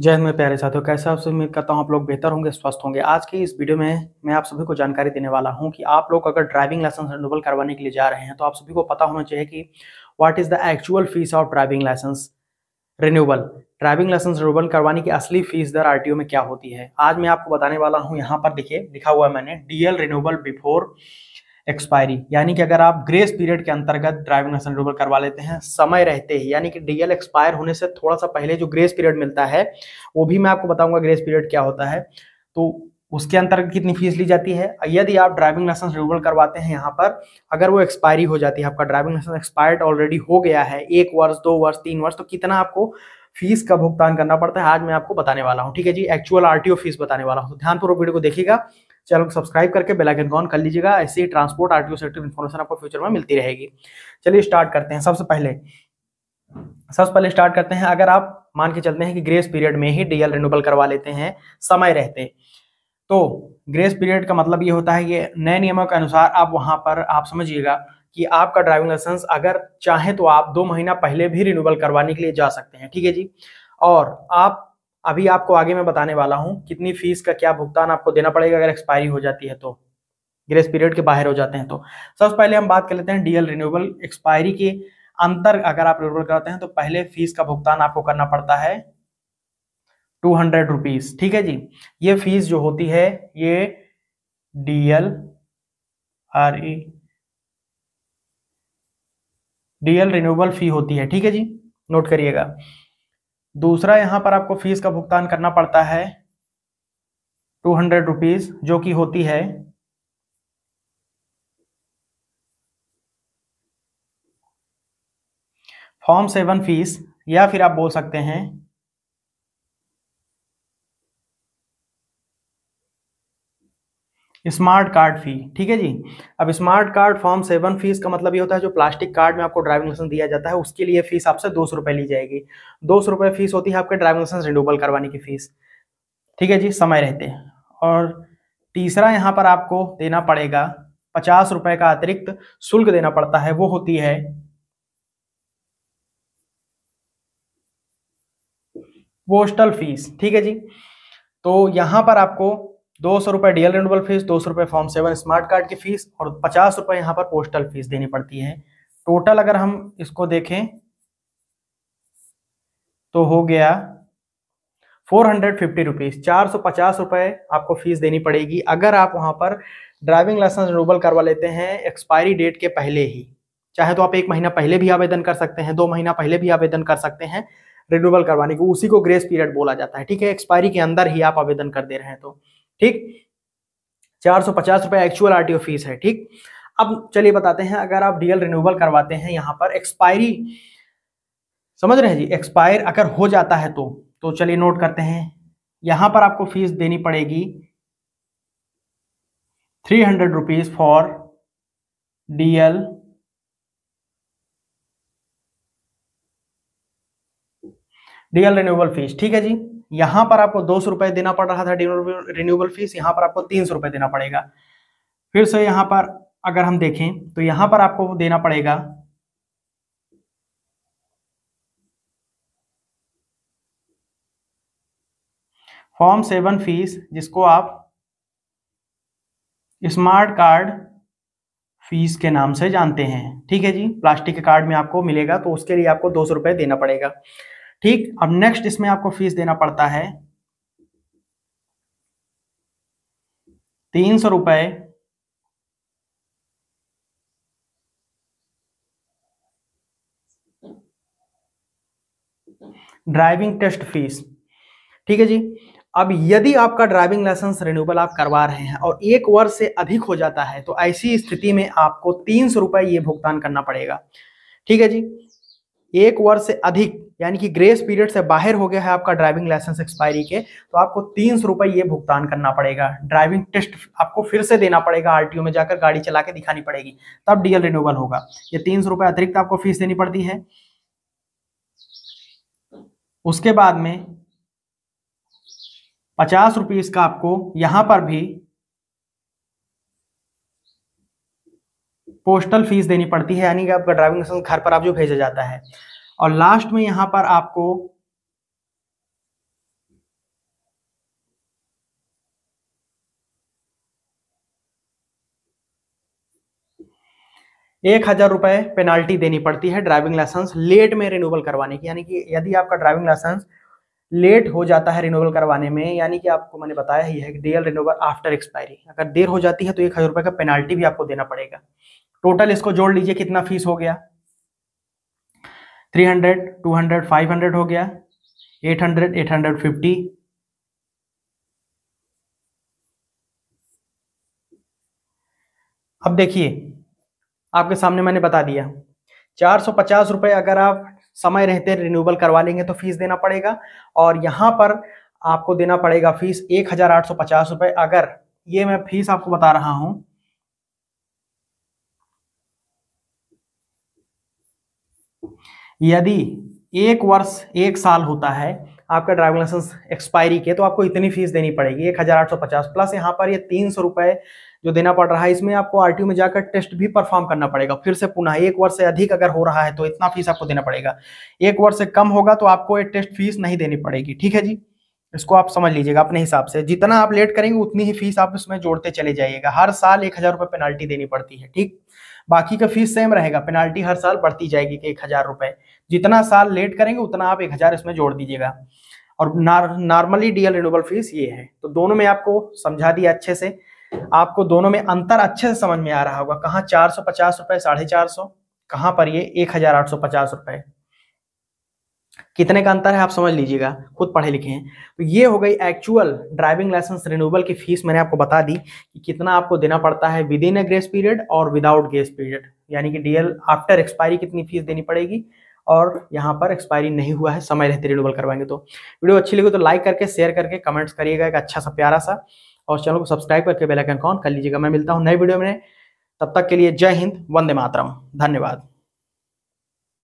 जय हिंद मेरे प्यारे साथियों, कैसे आपसे उम्मीद करता हूँ आप लोग बेहतर होंगे, स्वस्थ होंगे। आज की इस वीडियो में मैं आप सभी को जानकारी देने वाला हूँ कि आप लोग अगर ड्राइविंग लाइसेंस रिन्यूअल करवाने के लिए जा रहे हैं तो आप सभी को पता होना चाहिए कि what is the actual fees of driving licence renewal. Driving licence renewal करवाने की असली फीस दर आरटीओ में क्या होती है, आज मैं आपको बताने वाला हूँ। यहाँ पर देखिए लिखा हुआ है मैंने, डीएल रिन्यूअल बिफोर एक्सपायरी, यानी कि अगर आप ग्रेस पीरियड के अंतर्गत ड्राइविंग लाइसेंस रिन्यूअल करवा लेते हैं समय रहते ही, यानी कि डीएल एक्सपायर होने से थोड़ा सा पहले जो ग्रेस पीरियड मिलता है, वो भी मैं आपको बताऊंगा ग्रेस पीरियड क्या होता है, तो उसके अंतर्गत कितनी फीस ली जाती है। यदि आप ड्राइविंग लाइसेंस रिन्यूअल करवाते हैं यहाँ पर, अगर वो एक्सपायरी हो जाती है, आपका ड्राइविंग लाइसेंस एक्सपायर्ड ऑलरेडी हो गया है 1 वर्ष 2 वर्ष 3 वर्ष, तो कितना आपको फीस का भुगतान करना पड़ता है आज मैं आपको बताने वाला हूँ। ठीक है जी, एक्चुअल आरटीओ फीस बताने वाला हूँ, तो ध्यानपूर्वक वीडियो को देखिएगा। चैनल को सब्सक्राइब करके बेल आइकन ऑन कर लीजिएगा, ऐसे ही ट्रांसपोर्ट आरटीओ से रिलेटेड इन्फॉर्मेशन आपको फ्यूचर में मिलती रहेगी। चलिए स्टार्ट करते हैं। सबसे पहले स्टार्ट करते हैं, अगर आप मान के चलते हैं कि ग्रेस पीरियड में ही डीएल रिन्यूअल करवा लेते हैं समय रहते, तो ग्रेस पीरियड का मतलब ये होता है कि नए नियमों के अनुसार आप वहां पर आप समझिएगा कि आपका ड्राइविंग लाइसेंस अगर चाहे तो आप 2 महीना पहले भी रिन्यूअल करवाने के लिए जा सकते हैं। ठीक है जी, और आप अभी आपको आगे मैं बताने वाला हूं कितनी फीस का क्या भुगतान आपको देना पड़ेगा अगर एक्सपायरी हो जाती है, तो ग्रेस पीरियड के बाहर हो जाते हैं। तो सबसे पहले हम बात कर लेते हैं डीएल रिन्यूअल एक्सपायरी के अंतर। अगर आप रिन्यूअल कराते हैं तो पहले फीस का भुगतान आपको करना पड़ता है 200 रुपीज। ठीक है जी, ये फीस जो होती है ये डीएल रिन्यूअल फी होती है। ठीक है जी, नोट करिएगा। दूसरा यहाँ पर आपको फीस का भुगतान करना पड़ता है 200 रुपीज, जो कि होती है फॉर्म 7 फीस, या फिर आप बोल सकते हैं स्मार्ट कार्ड फी। ठीक है जी, अब स्मार्ट कार्ड फॉर्म 7 फीस का मतलब ये होता है जो प्लास्टिक कार्ड में आपको ड्राइविंग लाइसेंस दिया जाता है उसके लिए फीस आपसे 200 रुपए ली जाएगी। 200 रुपए फीस होती है आपके ड्राइविंग लाइसेंस रिन्यूअल करवाने की फीस। ठीक है जी, समय रहते हैं। और तीसरा यहाँ पर आपको देना पड़ेगा 50 रुपए का अतिरिक्त शुल्क देना पड़ता है, वो होती है पोस्टल फीस। ठीक है जी, तो यहां पर आपको 200 रुपए डीएल रिन्यूअल फीस, 200 रुपए फॉर्म 7 स्मार्ट कार्ड की फीस और 50 रुपए यहां पर पोस्टल फीस देनी पड़ती है। टोटल अगर हम इसको देखें तो हो गया 450 रुपीज, 450 रुपए आपको फीस देनी पड़ेगी अगर आप वहां पर ड्राइविंग लाइसेंस रिन्यूअल करवा लेते हैं एक्सपायरी डेट के पहले ही। चाहे तो आप 1 महीना पहले भी आवेदन कर सकते हैं, 2 महीना पहले भी आवेदन कर सकते हैं रिन्यूअल करवाने को, उसी को ग्रेस पीरियड बोला जाता है। ठीक है, एक्सपायरी के अंदर ही आप आवेदन कर दे रहे हैं तो ठीक। 450 रुपए एक्चुअल आरटीओ फीस है। ठीक, अब चलिए बताते हैं अगर आप डीएल रिन्यूअल करवाते हैं यहाँ पर एक्सपायरी, समझ रहे हैं जी, एक्सपायर अगर हो जाता है तो चलिए नोट करते हैं। यहां पर आपको फीस देनी पड़ेगी 300 rupees for DL renewal fees. ठीक है जी, यहां पर आपको 200 रुपए देना पड़ रहा था रिन्यूअल फीस, यहां पर आपको 300 रुपए देना पड़ेगा। फिर से यहां पर अगर हम देखें तो यहां पर आपको देना पड़ेगा फॉर्म 7 फीस, जिसको आप स्मार्ट कार्ड फीस के नाम से जानते हैं। ठीक है जी, प्लास्टिक के कार्ड में आपको मिलेगा तो उसके लिए आपको 200 रुपए देना पड़ेगा। ठीक, अब नेक्स्ट इसमें आपको फीस देना पड़ता है 300 रुपए ड्राइविंग टेस्ट फीस। ठीक है जी, अब यदि आपका ड्राइविंग लाइसेंस रिन्यूअल आप करवा रहे हैं और 1 वर्ष से अधिक हो जाता है तो ऐसी स्थिति में आपको 300 रुपए ये भुगतान करना पड़ेगा। ठीक है जी, 1 वर्ष से अधिक यानी कि ग्रेस पीरियड से बाहर हो गया है आपका ड्राइविंग लाइसेंस एक्सपायरी के, तो आपको 300 रुपए ये भुगतान करना पड़ेगा। ड्राइविंग टेस्ट आपको फिर से देना पड़ेगा, आरटीओ में जाकर गाड़ी चला के दिखानी पड़ेगी, तब डीएल रिन्यूअल होगा। ये 300 रुपए अतिरिक्त आपको फीस देनी पड़ती है। उसके बाद में 50 रुपीज का आपको यहां पर भी पोस्टल फीस देनी पड़ती है, यानी कि आपका ड्राइविंग लाइसेंस घर पर आप जो भेजा जाता है। और लास्ट में यहां पर आपको ₹1000 पेनाल्टी देनी पड़ती है ड्राइविंग लाइसेंस लेट में रिन्यूअल करवाने की। यानी कि यदि आपका ड्राइविंग लाइसेंस लेट हो जाता है रिन्यूअल करवाने में, यानी कि आपको मैंने बताया ही है कि डीएल रिन्यूअल आफ्टर एक्सपायरी, अगर देर हो जाती है तो ₹1000 का पेनाल्टी भी आपको देना पड़ेगा। टोटल इसको जोड़ लीजिए, कितना फीस हो गया, 300, 200, 500 हो गया, 800, 850। अब देखिए, आपके सामने मैंने बता दिया, ₹450 अगर आप समय रहते रिन्यूअल करवा लेंगे तो फीस देना पड़ेगा, और यहाँ पर आपको देना पड़ेगा फीस ₹1850। अगर ये मैं फीस आपको बता रहा हूं, यदि 1 वर्ष 1 साल होता है आपका ड्राइविंग लाइसेंस एक्सपायरी के, तो आपको इतनी फीस देनी पड़ेगी 1850 प्लस यहाँ पर ये ₹300 जो देना पड़ रहा है। इसमें आपको आरटीओ में जाकर टेस्ट भी परफॉर्म करना पड़ेगा फिर से पुनः। 1 वर्ष से अधिक अगर हो रहा है तो इतना फीस आपको देना पड़ेगा। 1 वर्ष से कम होगा तो आपको ये टेस्ट फीस नहीं देनी पड़ेगी। ठीक है जी, इसको आप समझ लीजिएगा अपने हिसाब से। जितना आप लेट करेंगे उतनी ही फीस आप इसमें जोड़ते चले जाइएगा। हर साल ₹1000 पेनाल्टी देनी पड़ती है। ठीक, बाकी का फीस सेम रहेगा, पेनाल्टी हर साल बढ़ती जाएगी कि ₹1000। जितना साल लेट करेंगे उतना आप 1000 इसमें जोड़ दीजिएगा। और नॉर्मली डीएल रिन्यूअल फीस ये है। तो दोनों में आपको समझा दिया अच्छे से, आपको दोनों में अंतर अच्छे से समझ में आ रहा होगा। कहाँ ₹450, 450, कहाँ पर ये ₹1850। कितने का अंतर है आप समझ लीजिएगा, खुद पढ़े लिखे हैं। तो ये हो गई एक्चुअल ड्राइविंग लाइसेंस रिन्यूअल की फीस। मैंने आपको बता दी कि कितना आपको देना पड़ता है with in a grace period और विदाउट ग्रेस पीरियड, यानी कि डीएल आफ्टर एक्सपायरी कितनी फीस देनी पड़ेगी, और यहाँ पर एक्सपायरी नहीं हुआ है समय रहते रिन्यूअल करवाएंगे तो। वीडियो अच्छी लगी तो लाइक करके, शेयर करके, कमेंट्स करिएगा एक अच्छा सा प्यारा सा, और चैनल को सब्सक्राइब करके बेल आइकन ऑन कर लीजिएगा। मैं मिलता हूँ नए वीडियो में, तब तक के लिए जय हिंद, वंदे मातरम, धन्यवाद।